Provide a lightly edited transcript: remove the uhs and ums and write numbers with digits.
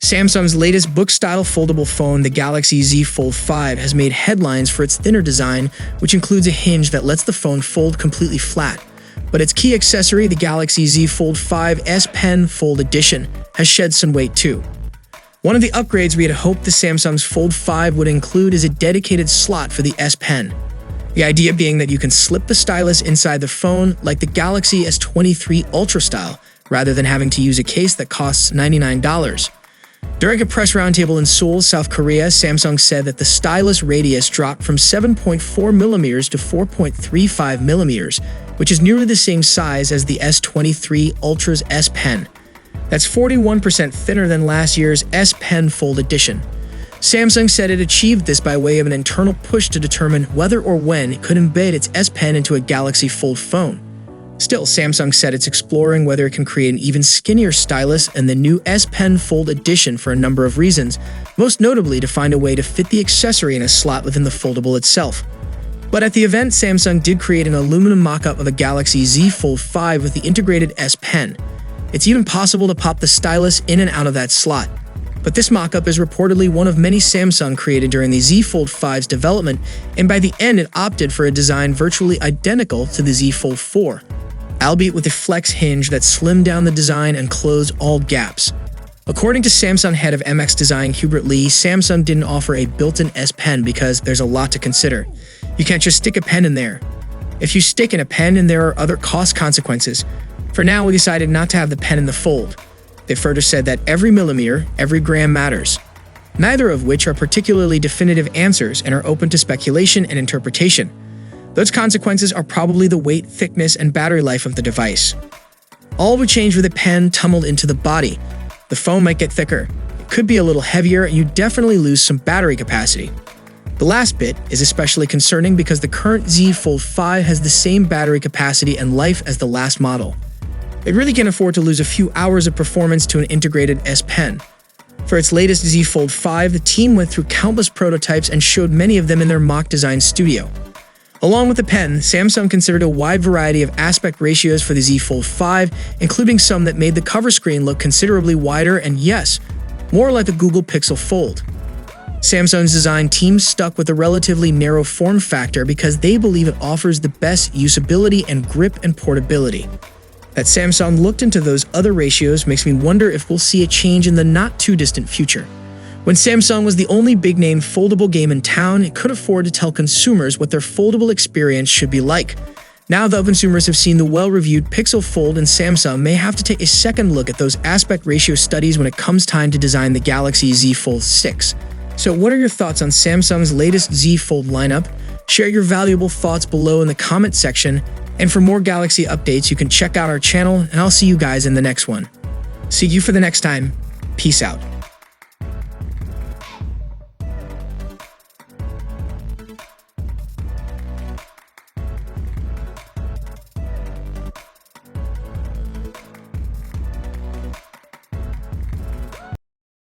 Samsung's latest book-style foldable phone, the Galaxy Z Fold 5, has made headlines for its thinner design, which includes a hinge that lets the phone fold completely flat. But its key accessory, the Galaxy Z Fold 5 S Pen Fold Edition, has shed some weight too. One of the upgrades we had hoped the Samsung's Fold 5 would include is a dedicated slot for the S Pen. The idea being that you can slip the stylus inside the phone like the Galaxy S23 Ultra style, rather than having to use a case that costs $99. During a press roundtable in Seoul, South Korea, Samsung said that the stylus radius dropped from 7.4mm to 4.35mm, which is nearly the same size as the S23 Ultra's S Pen. That's 41% thinner than last year's S Pen Fold Edition. Samsung said it achieved this by way of an internal push to determine whether or when it could embed its S Pen into a Galaxy Fold phone. Still, Samsung said it's exploring whether it can create an even skinnier stylus in the new S Pen Fold Edition for a number of reasons, most notably to find a way to fit the accessory in a slot within the foldable itself. But at the event, Samsung did create an aluminum mock-up of a Galaxy Z Fold 5 with the integrated S Pen. It's even possible to pop the stylus in and out of that slot. But this mock-up is reportedly one of many Samsung created during the Z Fold 5's development, and by the end it opted for a design virtually identical to the Z Fold 4. Albeit with a Flex Hinge that slimmed down the design and closed all gaps. According to Samsung head of MX Design Hubert Lee, Samsung didn't offer a built-in S Pen because there's a lot to consider. You can't just stick a pen in there. If you stick in a pen, then there are other cost consequences. For now, we decided not to have the pen in the fold. They further said that every millimeter, every gram matters. Neither of which are particularly definitive answers and are open to speculation and interpretation. Those consequences are probably the weight, thickness, and battery life of the device. All would change with a pen tumbled into the body. The phone might get thicker. It could be a little heavier, and you definitely lose some battery capacity. The last bit is especially concerning because the current Z Fold 5 has the same battery capacity and life as the last model. It really can't afford to lose a few hours of performance to an integrated S Pen. For its latest Z Fold 5, the team went through countless prototypes and showed many of them in their mock design studio. Along with the pen, Samsung considered a wide variety of aspect ratios for the Z Fold 5, including some that made the cover screen look considerably wider and, yes, more like a Google Pixel Fold. Samsung's design team stuck with a relatively narrow form factor because they believe it offers the best usability and grip and portability. That Samsung looked into those other ratios makes me wonder if we'll see a change in the not-too-distant future. When Samsung was the only big-name foldable game in town, it could afford to tell consumers what their foldable experience should be like. Now that consumers have seen the well-reviewed Pixel Fold, and Samsung may have to take a second look at those aspect ratio studies when it comes time to design the Galaxy Z Fold 6. So what are your thoughts on Samsung's latest Z Fold lineup? Share your valuable thoughts below in the comment section, and for more Galaxy updates, you can check out our channel, and I'll see you guys in the next one. See you for the next time. Peace out.